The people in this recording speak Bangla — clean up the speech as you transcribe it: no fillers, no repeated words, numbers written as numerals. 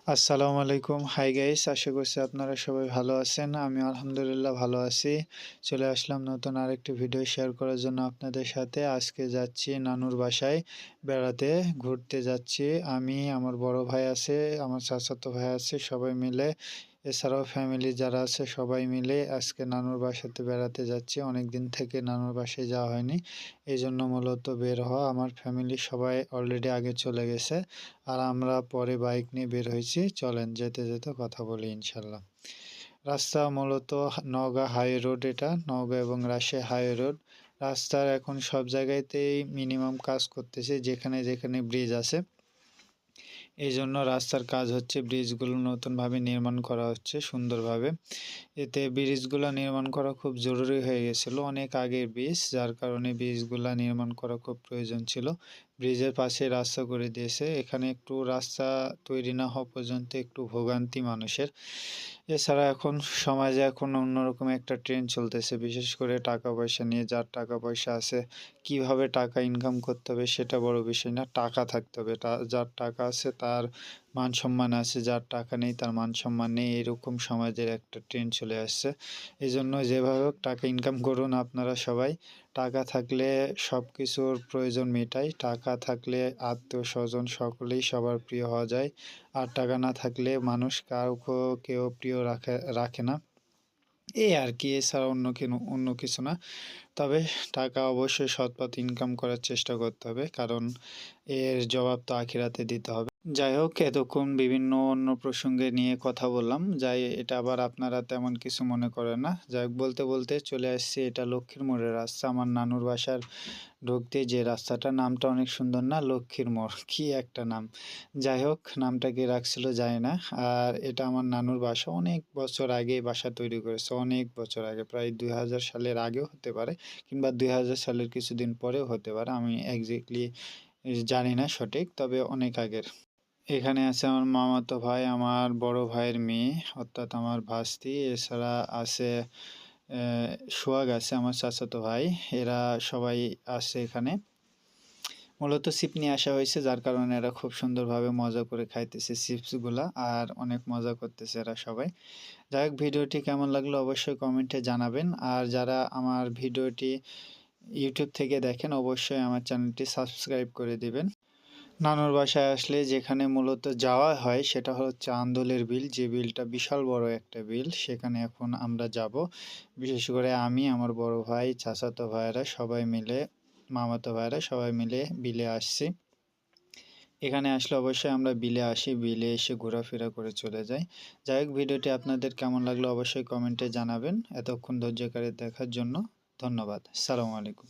আসসালামু আলাইকুম। হাই গাইস, আশা করছি আপনারা সবাই ভালো আছেন। আমি আলহামদুলিল্লাহ ভালো আছি। চলে আসলাম নতুন আরেকটি ভিডিও শেয়ার করার জন্য আপনাদের সাথে। আজকে যাচ্ছি নানুর বাসায় বেড়াতে, ঘুরতে যাচ্ছি। আমি, আমার বড় ভাই আছে, আমার চাচাতো ভাই আছে, সবাই মিলে, এছাড়াও ফ্যামিলি যারা আছে সবাই মিলে আজকে নানুর বাসাতে বেড়াতে যাচ্ছি। অনেকদিন থেকে নানুর বাসায় যাওয়া হয়নি। এজন্য মূলত বের হওয়া। আমার ফ্যামিলি সবাই অলরেডি আগে চলে গেছে। আর আমরা পরে বাইক নিয়ে বের হয়েছি। চলেন যেতে যেতে কথা বলি ইনশাল্লাহ। রাস্তা মূলত নওগাঁ হাইওয়ে রোড, এটা নওগাঁ এবং রাজশাহী হাইওয়ে রোড। রাস্তার এখন সব জায়গাতেই মিনিমাম কাজ করতেছে, যেখানে যেখানে ব্রিজ আছে। এই জন্য রাস্তার কাজ হচ্ছে, ব্রিজগুলো নতুনভাবে নির্মাণ করা হচ্ছে সুন্দরভাবে। এতে ব্রিজগুলো নির্মাণ করা খুব জরুরি হয়ে গেছিলো, অনেক আগের ব্রিজ, যার কারণে ব্রিজগুলো নির্মাণ করা খুব প্রয়োজন ছিল। ব্রিজের পাশে রাস্তা করে দিয়েছে। এখানে একটু রাস্তা তৈরি না হওয়া পর্যন্ত একটু ভোগান্তি মানুষের। এছাড়া এখন সমাজে এখন অন্যরকম একটা ট্রেন্ড চলতেছে, বিশেষ করে টাকা পয়সা নিয়ে। যার টাকা পয়সা আছে, কিভাবে টাকা ইনকাম করতে হবে সেটা বড় বিষয় না, টাকা থাকতে হবে। যার টাকা আছে তার মান সম্মান আছে, যার টাকা নেই তার মান সম্মান নেই, এরকম সমাজের একটা ট্রেন্ড চলে আসছে। এই জন্য যেভাবে হোক টাকা ইনকাম করুন আপনারা সবাই। টাকা থাকলে সব কিছুর প্রয়োজন মেটায়। টাকা থাকলে আত্মীয় স্বজন সকলেই সবার প্রিয় হওয়া যায়। আর টাকা না থাকলে মানুষ কাউকে কেউ প্রিয় রাখে না। এই আর কি, এছাড়া অন্য কিছু না। তবে টাকা অবশ্যই সৎ পথে ইনকাম করার চেষ্টা করতে হবে, কারণ এর জবাব তো আখিরাতে দিতে হবে। যাই হোক, এতক্ষণ বিভিন্ন অন্য প্রসঙ্গে নিয়ে কথা বললাম। এটা আবার আপনারা তেমন কিছু মনে করেন না। যাই হোক, বলতে বলতে চলে আসছি, এটা লক্ষ্মীর মোড়ের রাস্তা। আমার নানুর বাসার ঢুকতে যে রাস্তাটা, নামটা অনেক সুন্দর না? লক্ষ্মীর মোড়, কি একটা নাম! যাই হোক, নামটা কে রাখছিল জানি না। আর এটা আমার নানুর বাসা, অনেক বছর আগে বাসা তৈরি করেছে, অনেক বছর আগে, প্রায় 2000 সালের আগেও হতে পারে, কিংবা 2000 সালের কিছুদিন পরেও হতে পারে, আমি একজ্যাক্টলি জানি না সঠিক, তবে অনেক আগের। এখানে আছে আমার মামাতো ভাই, আমার বড় ভাইয়ের মেয়ে, অর্থাৎ আমার ভাস্তি। এছাড়া আছে সোহাগ, আছে আমার চাচাতো ভাই। এরা সবাই আছে এখানে। মূলত চিপ নিয়ে আসা হয়েছে, যার কারণে এরা খুব সুন্দরভাবে মজা করে খাইতেছে চিপসগুলা, আর অনেক মজা করতেছে এরা সবাই। যাই হোক, ভিডিওটি কেমন লাগলো অবশ্যই কমেন্টে জানাবেন। আর যারা আমার ভিডিওটি ইউটিউব থেকে দেখেন, অবশ্যই আমার চ্যানেলটি সাবস্ক্রাইব করে দিবেন। নানুর বাসায় আসলে যেখানে মূলত যাওয়া হয় সেটা হচ্ছে আন্দোলের বিল, যে বিলটা বিশাল বড় একটা বিল। সেখানে এখন আমরা যাব, বিশেষ করে আমি, আমার বড় ভাই, চাচাতো ভাইয়েরা সবাই মিলে, মামাতো ভাইয়েরা সবাই মিলে বিলে আসছি। এখানে আসলে অবশ্যই আমরা বিলে আসি, বিলে এসে ঘোরাফেরা করে চলে যাই। যাই হোক, ভিডিওটি আপনাদের কেমন লাগলো অবশ্যই কমেন্টে জানাবেন। এতক্ষণ ধৈর্য ধরে দেখার জন্য ধন্যবাদ। আসসালামু আলাইকুম।